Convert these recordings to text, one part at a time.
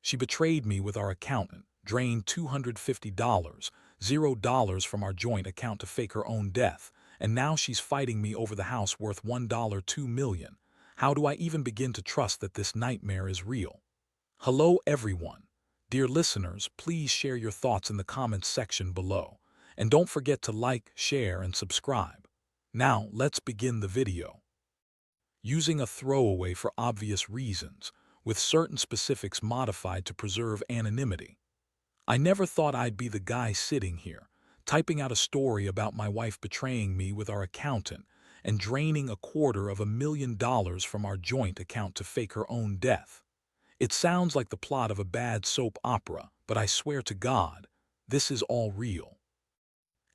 She betrayed me with our accountant, drained $250, $0 from our joint account to fake her own death, and now she's fighting me over the house worth $2 million. How do I even begin to trust that this nightmare is real? Hello everyone. Dear listeners, please share your thoughts in the comments section below. And don't forget to like, share, and subscribe. Now, let's begin the video. Using a throwaway for obvious reasons, with certain specifics modified to preserve anonymity. I never thought I'd be the guy sitting here, typing out a story about my wife betraying me with our accountant and draining $250,000 from our joint account to fake her own death. It sounds like the plot of a bad soap opera, but I swear to God, this is all real.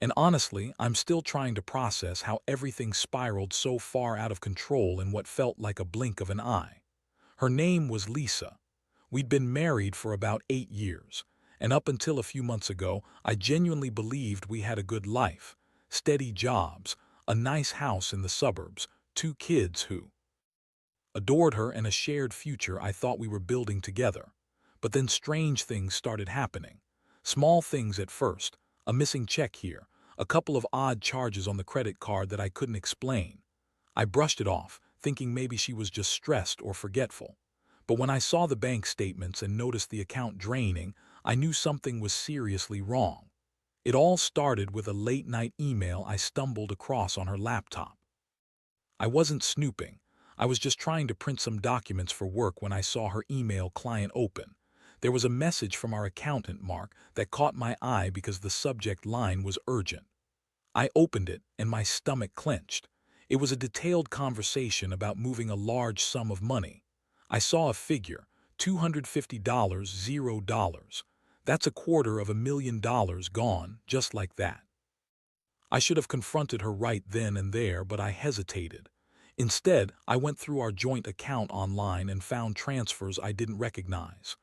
And honestly, I'm still trying to process how everything spiraled so far out of control in what felt like a blink of an eye. Her name was Lisa. We'd been married for about 8 years, and up until a few months ago, I genuinely believed we had a good life, steady jobs, a nice house in the suburbs, 2 kids who adored her, and a shared future I thought we were building together. But then strange things started happening. Small things at first, a missing check here, a couple of odd charges on the credit card that I couldn't explain. I brushed it off, thinking maybe she was just stressed or forgetful. But when I saw the bank statements and noticed the account draining, I knew something was seriously wrong. It all started with a late-night email I stumbled across on her laptop. I wasn't snooping. I was just trying to print some documents for work when I saw her email client open. There was a message from our accountant, Mark, that caught my eye because the subject line was urgent. I opened it and my stomach clenched. It was a detailed conversation about moving a large sum of money. I saw a figure, $250, $0. That's $250,000 gone, just like that. I should have confronted her right then and there, but I hesitated. Instead, I went through our joint account online and found transfers I didn't recognize.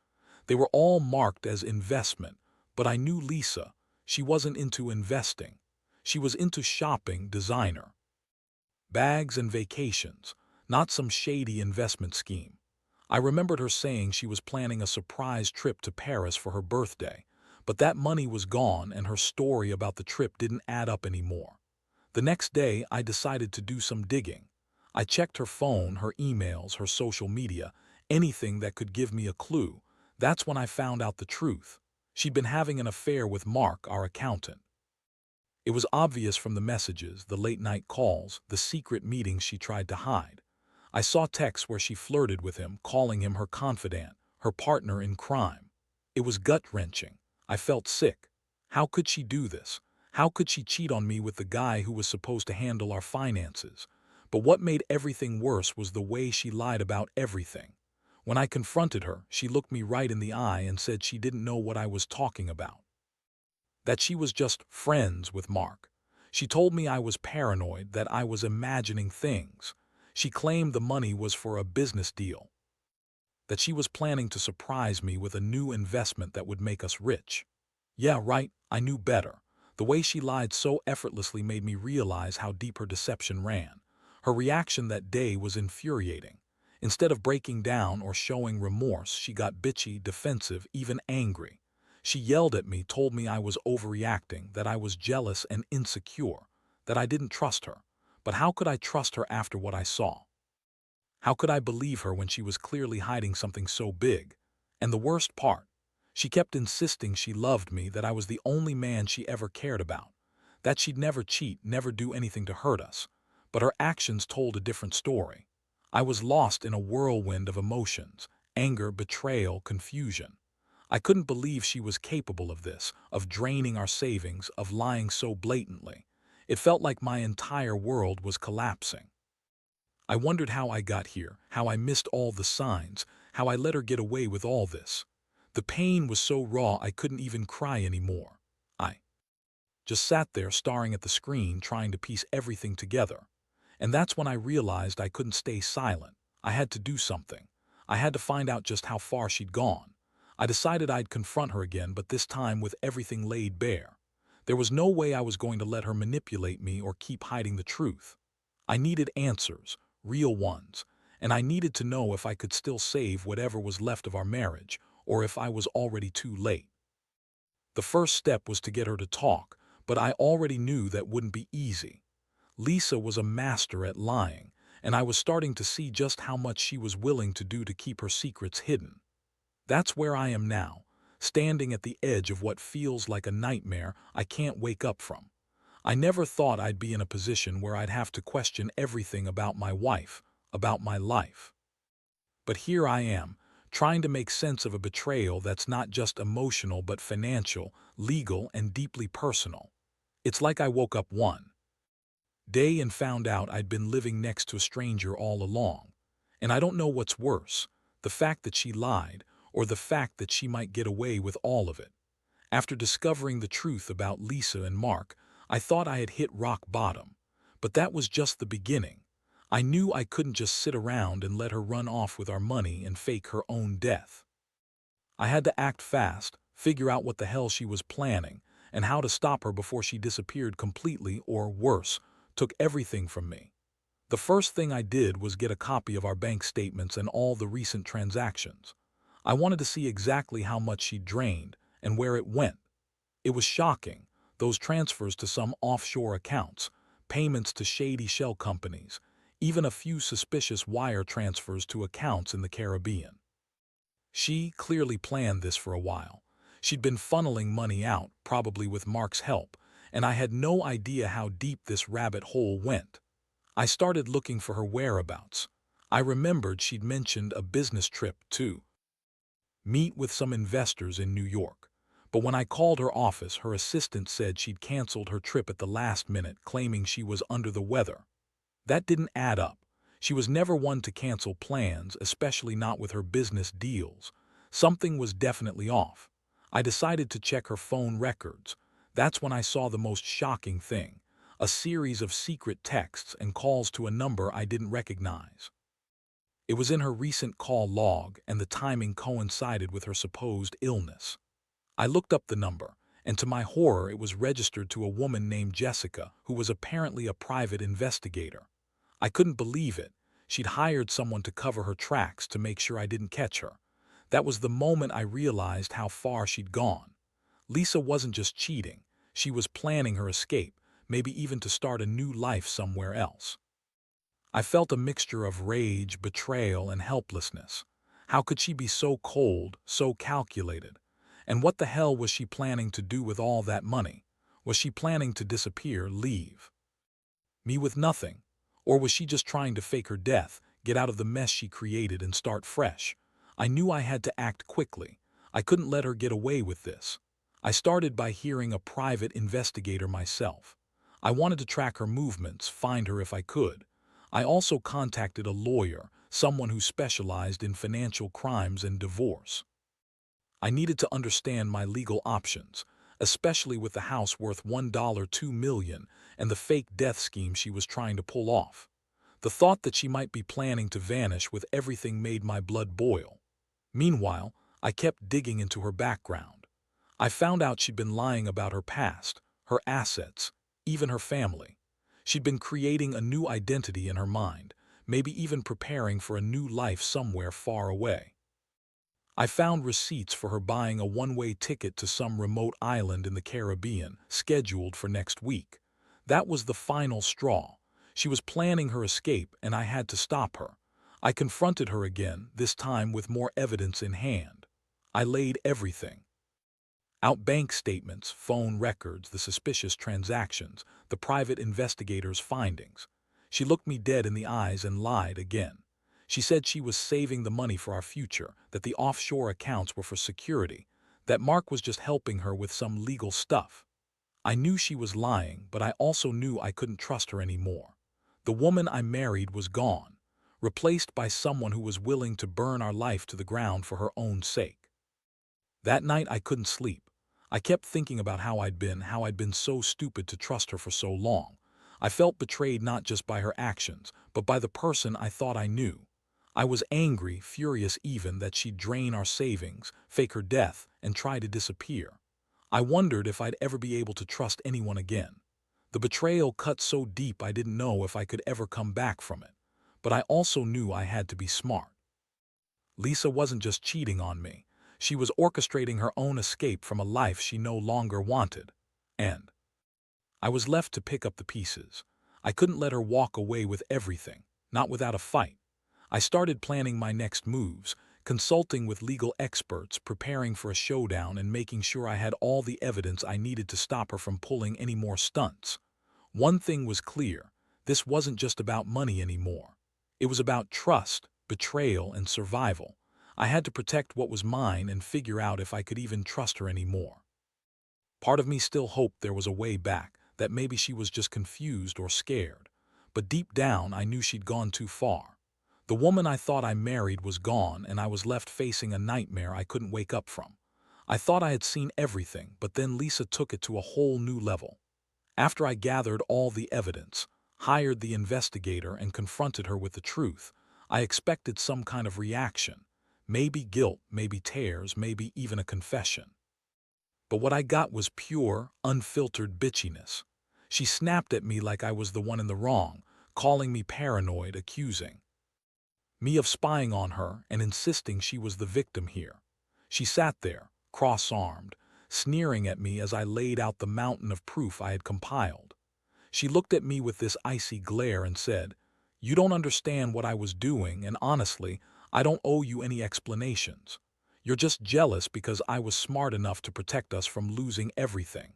They were all marked as investment, but I knew Lisa. She wasn't into investing. She was into shopping, designer, bags, and vacations, not some shady investment scheme. I remembered her saying she was planning a surprise trip to Paris for her birthday, but that money was gone and her story about the trip didn't add up anymore. The next day, I decided to do some digging. I checked her phone, her emails, her social media, anything that could give me a clue. That's when I found out the truth. She'd been having an affair with Mark, our accountant. It was obvious from the messages, the late-night calls, the secret meetings she tried to hide. I saw texts where she flirted with him, calling him her confidant, her partner in crime. It was gut-wrenching. I felt sick. How could she do this? How could she cheat on me with the guy who was supposed to handle our finances? But what made everything worse was the way she lied about everything. When I confronted her, she looked me right in the eye and said she didn't know what I was talking about. That she was just friends with Mark. She told me I was paranoid, that I was imagining things. She claimed the money was for a business deal, that she was planning to surprise me with a new investment that would make us rich. Yeah, right, I knew better. The way she lied so effortlessly made me realize how deep her deception ran. Her reaction that day was infuriating. Instead of breaking down or showing remorse, she got bitchy, defensive, even angry. She yelled at me, told me I was overreacting, that I was jealous and insecure, that I didn't trust her. But how could I trust her after what I saw? How could I believe her when she was clearly hiding something so big? And the worst part, she kept insisting she loved me, that I was the only man she ever cared about, that she'd never cheat, never do anything to hurt us. But her actions told a different story. I was lost in a whirlwind of emotions, anger, betrayal, confusion. I couldn't believe she was capable of this, of draining our savings, of lying so blatantly. It felt like my entire world was collapsing. I wondered how I got here, how I missed all the signs, how I let her get away with all this. The pain was so raw I couldn't even cry anymore. I just sat there staring at the screen, trying to piece everything together. And that's when I realized I couldn't stay silent. I had to do something. I had to find out just how far she'd gone. I decided I'd confront her again, but this time with everything laid bare. There was no way I was going to let her manipulate me or keep hiding the truth. I needed answers, real ones, and I needed to know if I could still save whatever was left of our marriage, or if I was already too late. The first step was to get her to talk, but I already knew that wouldn't be easy. Lisa was a master at lying, and I was starting to see just how much she was willing to do to keep her secrets hidden. That's where I am now, standing at the edge of what feels like a nightmare I can't wake up from. I never thought I'd be in a position where I'd have to question everything about my wife, about my life. But here I am, trying to make sense of a betrayal that's not just emotional but financial, legal, and deeply personal. It's like I woke up one day and found out I'd been living next to a stranger all along. And I don't know what's worse, the fact that she lied, or the fact that she might get away with all of it. After discovering the truth about Lisa and Mark, I thought I had hit rock bottom. But that was just the beginning. I knew I couldn't just sit around and let her run off with our money and fake her own death. I had to act fast, figure out what the hell she was planning, and how to stop her before she disappeared completely or, worse, took everything from me. The first thing I did was get a copy of our bank statements and all the recent transactions. I wanted to see exactly how much she'd drained and where it went. It was shocking, those transfers to some offshore accounts, payments to shady shell companies, even a few suspicious wire transfers to accounts in the Caribbean. She clearly planned this for a while. She'd been funneling money out, probably with Mark's help, and I had no idea how deep this rabbit hole went. I started looking for her whereabouts. I remembered she'd mentioned a business trip to meet with some investors in New York. But when I called her office, her assistant said she'd canceled her trip at the last minute, claiming she was under the weather. That didn't add up. She was never one to cancel plans, especially not with her business deals. Something was definitely off. I decided to check her phone records. That's when I saw the most shocking thing: a series of secret texts and calls to a number I didn't recognize. It was in her recent call log, and the timing coincided with her supposed illness. I looked up the number, and to my horror it was registered to a woman named Jessica, who was apparently a private investigator. I couldn't believe it. She'd hired someone to cover her tracks to make sure I didn't catch her. That was the moment I realized how far she'd gone. Lisa wasn't just cheating. She was planning her escape, maybe even to start a new life somewhere else. I felt a mixture of rage, betrayal, and helplessness. How could she be so cold, so calculated? And what the hell was she planning to do with all that money? Was she planning to disappear, leave me with nothing? Or was she just trying to fake her death, get out of the mess she created and start fresh? I knew I had to act quickly. I couldn't let her get away with this. I started by hiring a private investigator myself. I wanted to track her movements, find her if I could. I also contacted a lawyer, someone who specialized in financial crimes and divorce. I needed to understand my legal options, especially with the house worth $1.2 million and the fake death scheme she was trying to pull off. The thought that she might be planning to vanish with everything made my blood boil. Meanwhile, I kept digging into her background. I found out she'd been lying about her past, her assets, even her family. She'd been creating a new identity in her mind, maybe even preparing for a new life somewhere far away. I found receipts for her buying a one-way ticket to some remote island in the Caribbean, scheduled for next week. That was the final straw. She was planning her escape, and I had to stop her. I confronted her again, this time with more evidence in hand. I laid everything out: bank statements, phone records, the suspicious transactions, the private investigator's findings. She looked me dead in the eyes and lied again. She said she was saving the money for our future, that the offshore accounts were for security, that Mark was just helping her with some legal stuff. I knew she was lying, but I also knew I couldn't trust her anymore. The woman I married was gone, replaced by someone who was willing to burn our life to the ground for her own sake. That night I couldn't sleep. I kept thinking about how I'd been so stupid to trust her for so long. I felt betrayed not just by her actions, but by the person I thought I knew. I was angry, furious even, that she'd drain our savings, fake her death, and try to disappear. I wondered if I'd ever be able to trust anyone again. The betrayal cut so deep I didn't know if I could ever come back from it. But I also knew I had to be smart. Lisa wasn't just cheating on me. She was orchestrating her own escape from a life she no longer wanted. And I was left to pick up the pieces. I couldn't let her walk away with everything, not without a fight. I started planning my next moves, consulting with legal experts, preparing for a showdown, and making sure I had all the evidence I needed to stop her from pulling any more stunts. One thing was clear: this wasn't just about money anymore. It was about trust, betrayal, and survival. I had to protect what was mine and figure out if I could even trust her anymore. Part of me still hoped there was a way back, that maybe she was just confused or scared. But deep down, I knew she'd gone too far. The woman I thought I married was gone, and I was left facing a nightmare I couldn't wake up from. I thought I had seen everything, but then Lisa took it to a whole new level. After I gathered all the evidence, hired the investigator, and confronted her with the truth, I expected some kind of reaction. Maybe guilt, maybe tears, maybe even a confession. But what I got was pure, unfiltered bitchiness. She snapped at me like I was the one in the wrong, calling me paranoid, accusing me of spying on her, and insisting she was the victim here. She sat there, cross-armed, sneering at me as I laid out the mountain of proof I had compiled. She looked at me with this icy glare and said, "You don't understand what I was doing, and honestly, I don't owe you any explanations. You're just jealous because I was smart enough to protect us from losing everything."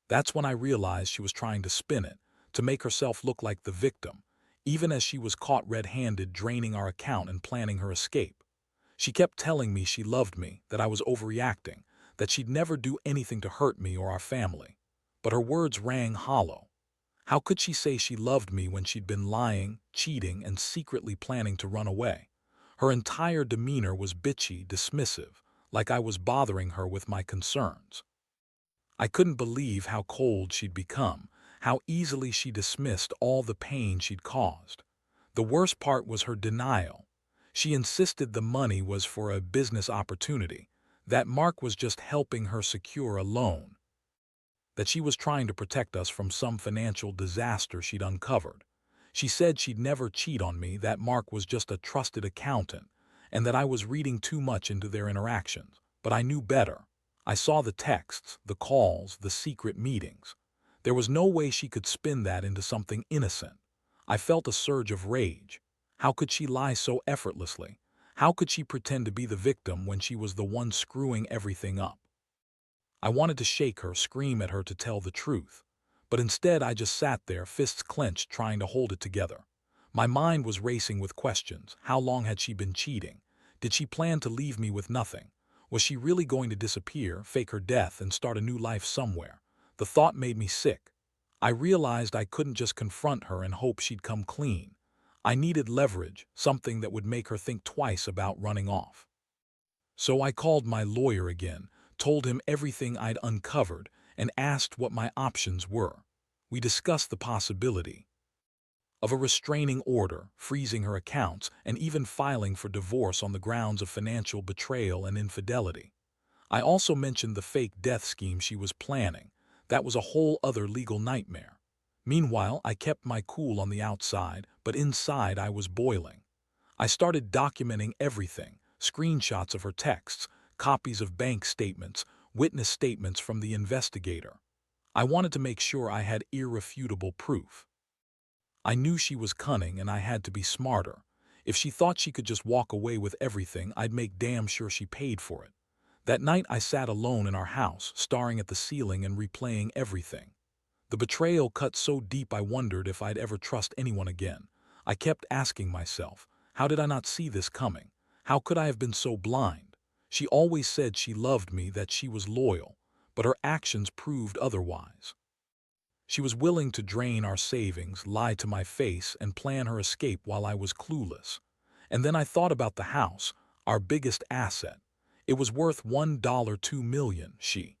That's when I realized she was trying to spin it, to make herself look like the victim, even as she was caught red-handed draining our account and planning her escape. She kept telling me she loved me, that I was overreacting, that she'd never do anything to hurt me or our family. But her words rang hollow. How could she say she loved me when she'd been lying, cheating, and secretly planning to run away? Her entire demeanor was bitchy, dismissive, like I was bothering her with my concerns. I couldn't believe how cold she'd become, how easily she dismissed all the pain she'd caused. The worst part was her denial. She insisted the money was for a business opportunity, that Mark was just helping her secure a loan, that she was trying to protect us from some financial disaster she'd uncovered. She said she'd never cheat on me, that Mark was just a trusted accountant, and that I was reading too much into their interactions. But I knew better. I saw the texts, the calls, the secret meetings. There was no way she could spin that into something innocent. I felt a surge of rage. How could she lie so effortlessly? How could she pretend to be the victim when she was the one screwing everything up? I wanted to shake her, scream at her to tell the truth. But instead I just sat there, fists clenched, trying to hold it together. My mind was racing with questions. How long had she been cheating? Did she plan to leave me with nothing? Was she really going to disappear, fake her death, and start a new life somewhere? The thought made me sick. I realized I couldn't just confront her and hope she'd come clean. I needed leverage, something that would make her think twice about running off. So I called my lawyer again, told him everything I'd uncovered, and asked what my options were. We discussed the possibility of a restraining order, freezing her accounts, and even filing for divorce on the grounds of financial betrayal and infidelity. I also mentioned the fake death scheme she was planning. That was a whole other legal nightmare. Meanwhile, I kept my cool on the outside, but inside I was boiling. I started documenting everything: screenshots of her texts, copies of bank statements, witness statements from the investigator. I wanted to make sure I had irrefutable proof. I knew she was cunning, and I had to be smarter. If she thought she could just walk away with everything, I'd make damn sure she paid for it. That night I sat alone in our house, staring at the ceiling and replaying everything. The betrayal cut so deep I wondered if I'd ever trust anyone again. I kept asking myself, how did I not see this coming? How could I have been so blind? She always said she loved me, that she was loyal, but her actions proved otherwise. She was willing to drain our savings, lie to my face, and plan her escape while I was clueless. And then I thought about the house, our biggest asset. It was worth $1.2 million. She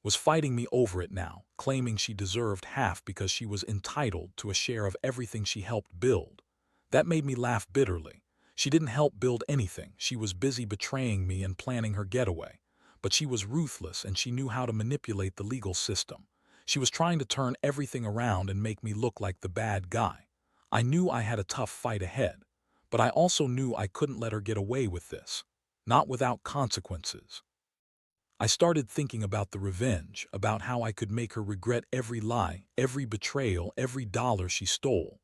was fighting me over it now, claiming she deserved half because she was entitled to a share of everything she helped build. That made me laugh bitterly. She didn't help build anything. She was busy betraying me and planning her getaway. But she was ruthless, and she knew how to manipulate the legal system. She was trying to turn everything around and make me look like the bad guy. I knew I had a tough fight ahead, but I also knew I couldn't let her get away with this. not without consequences. I started thinking about the revenge, about how I could make her regret every lie, every betrayal, every dollar she stole.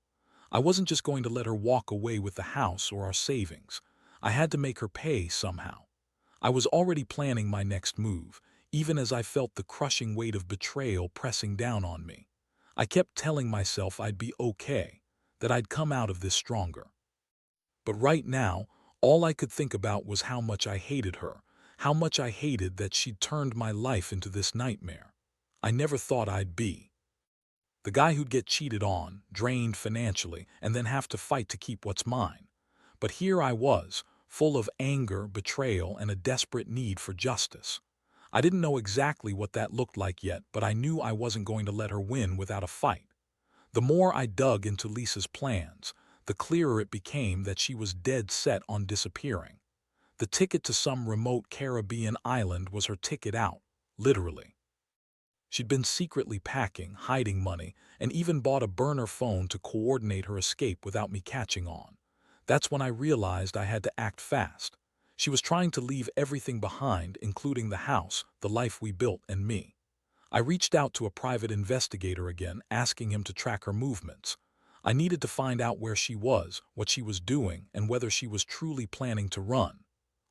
I wasn't just going to let her walk away with the house or our savings. I had to make her pay somehow. I was already planning my next move, even as I felt the crushing weight of betrayal pressing down on me. I kept telling myself I'd be okay, that I'd come out of this stronger. But right now, all I could think about was how much I hated her, how much I hated that she'd turned my life into this nightmare. I never thought I'd be the guy who'd get cheated on, drained financially, and then have to fight to keep what's mine. But here I was, full of anger, betrayal, and a desperate need for justice. I didn't know exactly what that looked like yet, but I knew I wasn't going to let her win without a fight. The more I dug into Lisa's plans, the clearer it became that she was dead set on disappearing. The ticket to some remote Caribbean island was her ticket out, literally. She'd been secretly packing, hiding money, and even bought a burner phone to coordinate her escape without me catching on. That's when I realized I had to act fast. She was trying to leave everything behind, including the house, the life we built, and me. I reached out to a private investigator again, asking him to track her movements. I needed to find out where she was, what she was doing, and whether she was truly planning to run.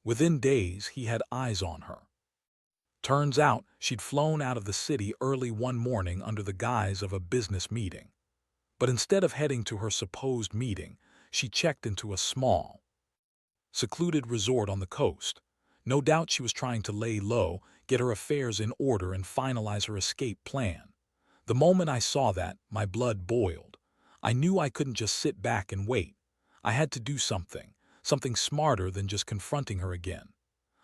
Within days, he had eyes on her. Turns out, she'd flown out of the city early one morning under the guise of a business meeting. But instead of heading to her supposed meeting, she checked into a small, secluded resort on the coast. No doubt she was trying to lay low, get her affairs in order, and finalize her escape plan. The moment I saw that, my blood boiled. I knew I couldn't just sit back and wait. I had to do something, something smarter than just confronting her again.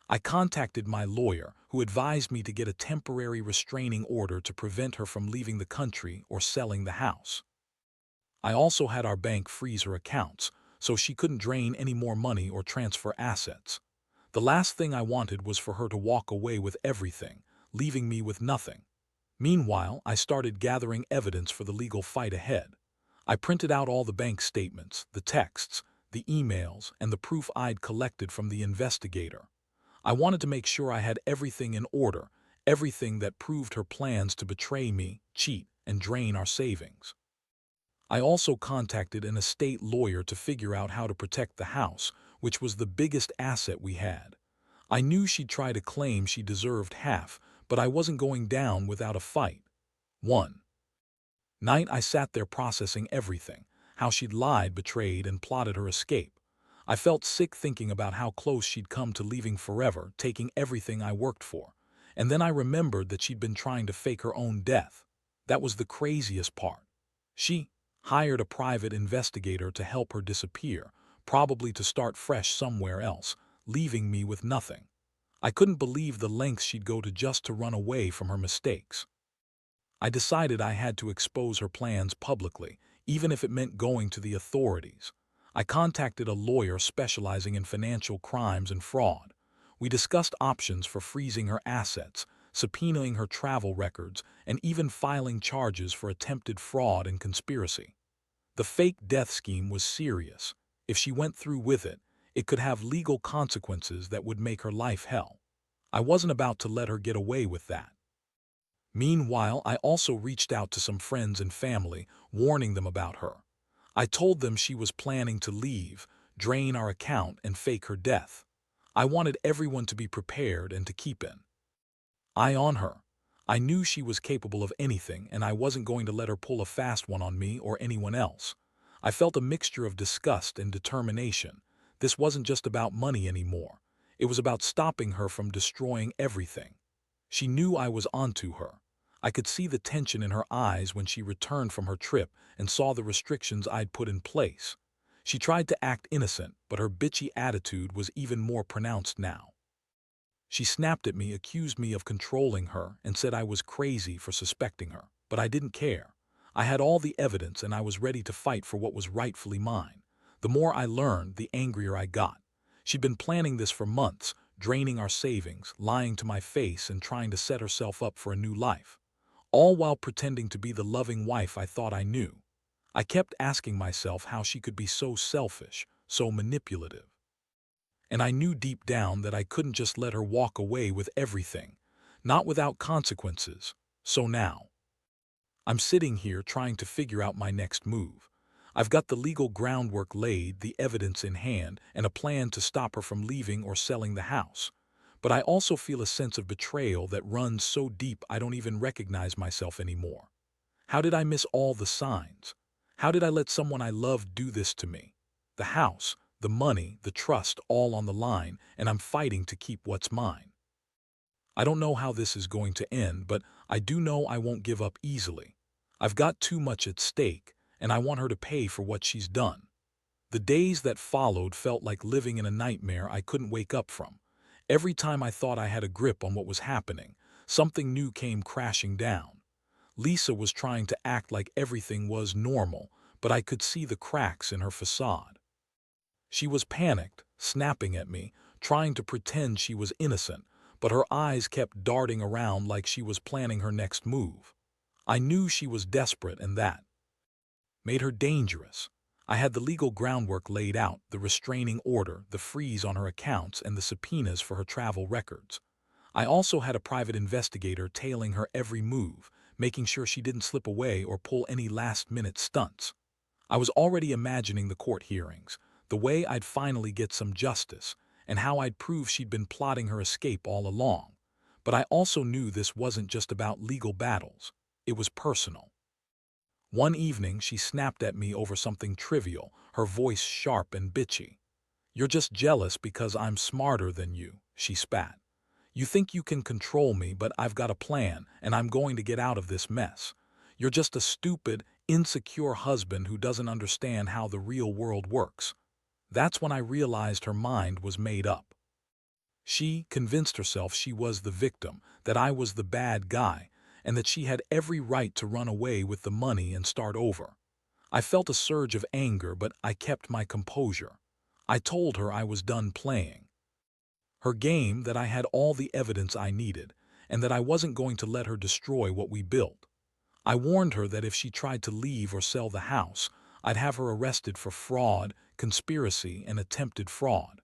I contacted my lawyer, who advised me to get a temporary restraining order to prevent her from leaving the country or selling the house. I also had our bank freeze her accounts, so she couldn't drain any more money or transfer assets. The last thing I wanted was for her to walk away with everything, leaving me with nothing. Meanwhile, I started gathering evidence for the legal fight ahead. I printed out all the bank statements, the texts, the emails, and the proof I'd collected from the investigator. I wanted to make sure I had everything in order, everything that proved her plans to betray me, cheat, and drain our savings. I also contacted an estate lawyer to figure out how to protect the house, which was the biggest asset we had. I knew she'd try to claim she deserved half, but I wasn't going down without a fight. One night I sat there processing everything, how she'd lied, betrayed, and plotted her escape. I felt sick thinking about how close she'd come to leaving forever, taking everything I worked for. And then I remembered that she'd been trying to fake her own death. That was the craziest part. She hired a private investigator to help her disappear, probably to start fresh somewhere else, leaving me with nothing. I couldn't believe the lengths she'd go to just to run away from her mistakes. I decided I had to expose her plans publicly, even if it meant going to the authorities. I contacted a lawyer specializing in financial crimes and fraud. We discussed options for freezing her assets, subpoenaing her travel records, and even filing charges for attempted fraud and conspiracy. The fake death scheme was serious. If she went through with it, it could have legal consequences that would make her life hell. I wasn't about to let her get away with that. Meanwhile, I also reached out to some friends and family, warning them about her. I told them she was planning to leave, drain our account, and fake her death. I wanted everyone to be prepared and to keep an eye on her. I knew she was capable of anything, and I wasn't going to let her pull a fast one on me or anyone else. I felt a mixture of disgust and determination. This wasn't just about money anymore. It was about stopping her from destroying everything. She knew I was onto her. I could see the tension in her eyes when she returned from her trip and saw the restrictions I'd put in place. She tried to act innocent, but her bitchy attitude was even more pronounced now. She snapped at me, accused me of controlling her, and said I was crazy for suspecting her. But I didn't care. I had all the evidence, and I was ready to fight for what was rightfully mine. The more I learned, the angrier I got. She'd been planning this for months, draining our savings, lying to my face, and trying to set herself up for a new life, all while pretending to be the loving wife I thought I knew. I kept asking myself how she could be so selfish, so manipulative. And I knew deep down that I couldn't just let her walk away with everything, not without consequences. So now, I'm sitting here trying to figure out my next move. I've got the legal groundwork laid, the evidence in hand, and a plan to stop her from leaving or selling the house. But I also feel a sense of betrayal that runs so deep I don't even recognize myself anymore. How did I miss all the signs? How did I let someone I loved do this to me? The house, the money, the trust, all on the line, and I'm fighting to keep what's mine. I don't know how this is going to end, but I do know I won't give up easily. I've got too much at stake, and I want her to pay for what she's done. The days that followed felt like living in a nightmare I couldn't wake up from. Every time I thought I had a grip on what was happening, something new came crashing down. Lisa was trying to act like everything was normal, but I could see the cracks in her facade. She was panicked, snapping at me, trying to pretend she was innocent, but her eyes kept darting around like she was planning her next move. I knew she was desperate, and that made her dangerous. I had the legal groundwork laid out, the restraining order, the freeze on her accounts, and the subpoenas for her travel records. I also had a private investigator tailing her every move, making sure she didn't slip away or pull any last-minute stunts. I was already imagining the court hearings, the way I'd finally get some justice, and how I'd prove she'd been plotting her escape all along. But I also knew this wasn't just about legal battles. It was personal. One evening, she snapped at me over something trivial, her voice sharp and bitchy. "You're just jealous because I'm smarter than you," she spat. "You think you can control me, but I've got a plan, and I'm going to get out of this mess. You're just a stupid, insecure husband who doesn't understand how the real world works." That's when I realized her mind was made up. She convinced herself she was the victim, that I was the bad guy, and that she had every right to run away with the money and start over. I felt a surge of anger, but I kept my composure. I told her I was done playing her game, that I had all the evidence I needed, and that I wasn't going to let her destroy what we built. I warned her that if she tried to leave or sell the house, I'd have her arrested for fraud, conspiracy, and attempted fraud.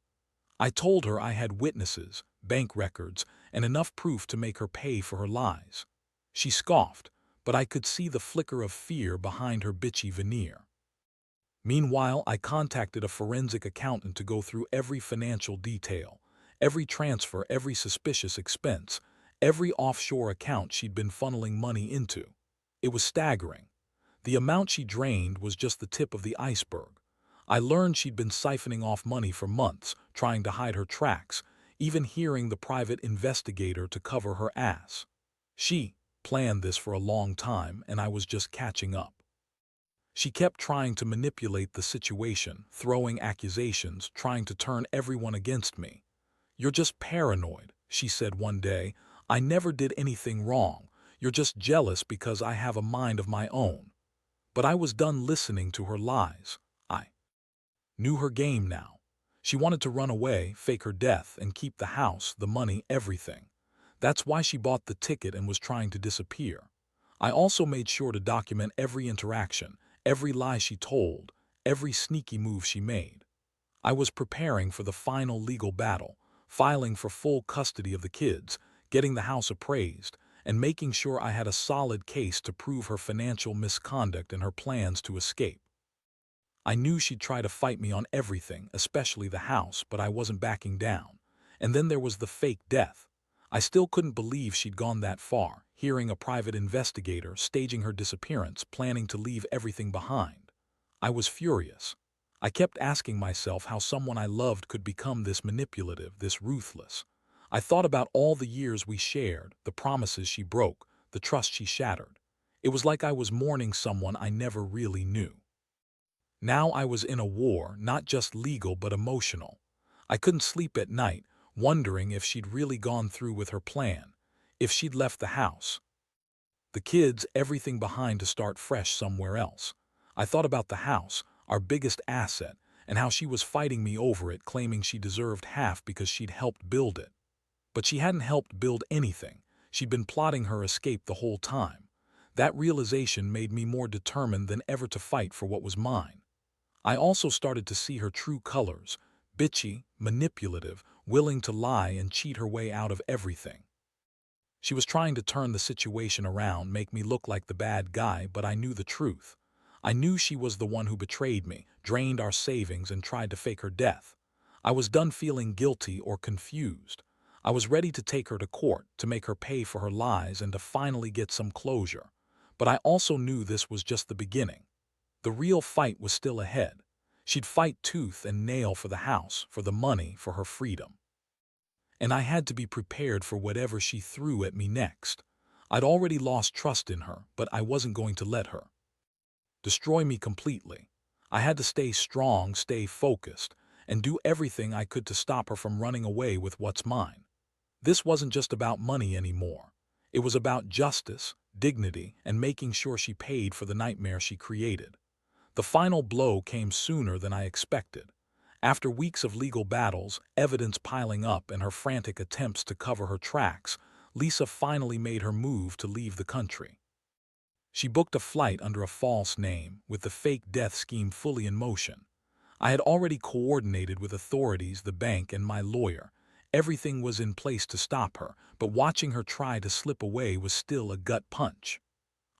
I told her I had witnesses, bank records, and enough proof to make her pay for her lies. She scoffed, but I could see the flicker of fear behind her bitchy veneer. Meanwhile, I contacted a forensic accountant to go through every financial detail, every transfer, every suspicious expense, every offshore account she'd been funneling money into. It was staggering. The amount she drained was just the tip of the iceberg. I learned she'd been siphoning off money for months, trying to hide her tracks, even hiring the private investigator to cover her ass. She planned this for a long time, and I was just catching up. She kept trying to manipulate the situation, throwing accusations, trying to turn everyone against me. "You're just paranoid," she said one day. "I never did anything wrong. You're just jealous because I have a mind of my own." But I was done listening to her lies. I knew her game now. She wanted to run away, fake her death, and keep the house, the money, everything. That's why she bought the ticket and was trying to disappear. I also made sure to document every interaction, every lie she told, every sneaky move she made. I was preparing for the final legal battle, filing for full custody of the kids, getting the house appraised, and making sure I had a solid case to prove her financial misconduct and her plans to escape. I knew she'd try to fight me on everything, especially the house, but I wasn't backing down. And then there was the fake death. I still couldn't believe she'd gone that far, hiring a private investigator, staging her disappearance, planning to leave everything behind. I was furious. I kept asking myself how someone I loved could become this manipulative, this ruthless. I thought about all the years we shared, the promises she broke, the trust she shattered. It was like I was mourning someone I never really knew. Now I was in a war, not just legal but emotional. I couldn't sleep at night, wondering if she'd really gone through with her plan, if she'd left the house, the kids, everything behind to start fresh somewhere else. I thought about the house, our biggest asset, and how she was fighting me over it, claiming she deserved half because she'd helped build it. But she hadn't helped build anything. She'd been plotting her escape the whole time. That realization made me more determined than ever to fight for what was mine. I also started to see her true colors, bitchy, manipulative, willing to lie and cheat her way out of everything. She was trying to turn the situation around, make me look like the bad guy, but I knew the truth. I knew she was the one who betrayed me, drained our savings, and tried to fake her death. I was done feeling guilty or confused. I was ready to take her to court, to make her pay for her lies and to finally get some closure. But I also knew this was just the beginning. The real fight was still ahead. She'd fight tooth and nail for the house, for the money, for her freedom. And I had to be prepared for whatever she threw at me next. I'd already lost trust in her, but I wasn't going to let her destroy me completely. I had to stay strong, stay focused, and do everything I could to stop her from running away with what's mine. This wasn't just about money anymore. It was about justice, dignity, and making sure she paid for the nightmare she created. The final blow came sooner than I expected. After weeks of legal battles, evidence piling up, and her frantic attempts to cover her tracks, Lisa finally made her move to leave the country. She booked a flight under a false name, with the fake death scheme fully in motion. I had already coordinated with authorities, the bank, and my lawyer. Everything was in place to stop her, but watching her try to slip away was still a gut punch.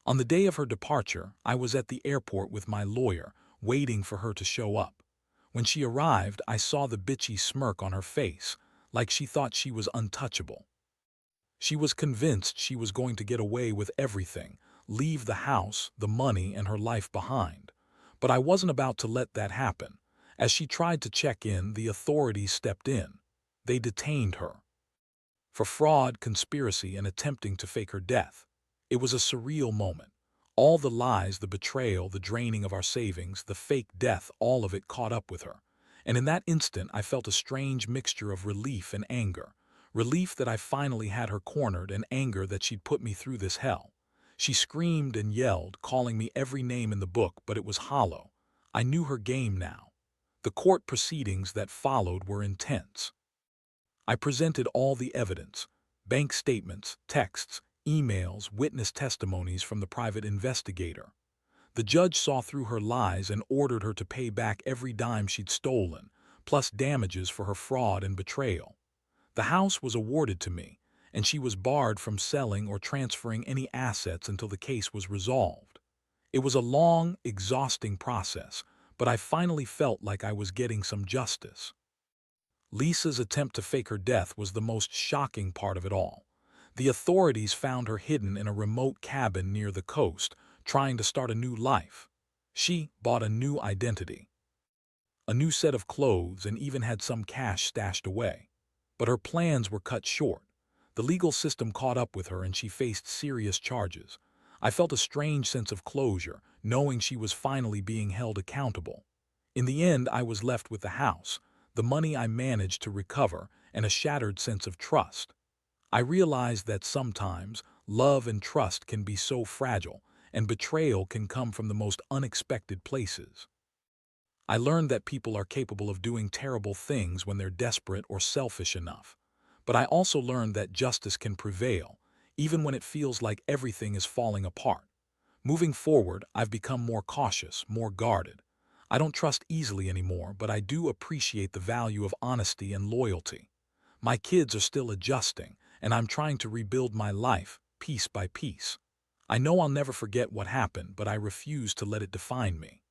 On the day of her departure, I was at the airport with my lawyer, waiting for her to show up. When she arrived, I saw the bitchy smirk on her face, like she thought she was untouchable. She was convinced she was going to get away with everything, leave the house, the money, and her life behind. But I wasn't about to let that happen. As she tried to check in, the authorities stepped in. They detained her for fraud, conspiracy, and attempting to fake her death. It was a surreal moment. All the lies, the betrayal, the draining of our savings, the fake death, all of it caught up with her. And in that instant, I felt a strange mixture of relief and anger. Relief that I finally had her cornered, and anger that she'd put me through this hell. She screamed and yelled, calling me every name in the book, but it was hollow. I knew her game now. The court proceedings that followed were intense. I presented all the evidence: bank statements, texts, emails, witness testimonies from the private investigator. The judge saw through her lies and ordered her to pay back every dime she'd stolen, plus damages for her fraud and betrayal. The house was awarded to me, and she was barred from selling or transferring any assets until the case was resolved. It was a long, exhausting process, but I finally felt like I was getting some justice. Lisa's attempt to fake her death was the most shocking part of it all. The authorities found her hidden in a remote cabin near the coast, trying to start a new life. She bought a new identity, a new set of clothes, and even had some cash stashed away. But her plans were cut short. The legal system caught up with her and she faced serious charges. I felt a strange sense of closure, knowing she was finally being held accountable. In the end, I was left with the house, the money I managed to recover, and a shattered sense of trust. I realized that sometimes love and trust can be so fragile, and betrayal can come from the most unexpected places. I learned that people are capable of doing terrible things when they're desperate or selfish enough. But I also learned that justice can prevail, even when it feels like everything is falling apart. Moving forward, I've become more cautious, more guarded. I don't trust easily anymore, but I do appreciate the value of honesty and loyalty. My kids are still adjusting, and I'm trying to rebuild my life, piece by piece. I know I'll never forget what happened, but I refuse to let it define me.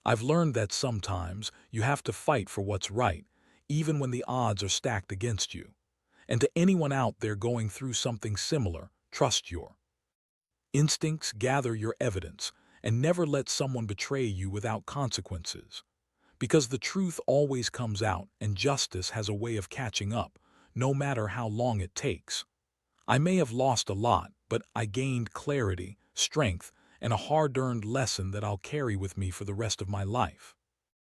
I've learned that sometimes you have to fight for what's right, even when the odds are stacked against you. And to anyone out there going through something similar, trust your instincts, gather your evidence, and never let someone betray you without consequences. Because the truth always comes out, and justice has a way of catching up, no matter how long it takes. I may have lost a lot, but I gained clarity, strength, and a hard-earned lesson that I'll carry with me for the rest of my life.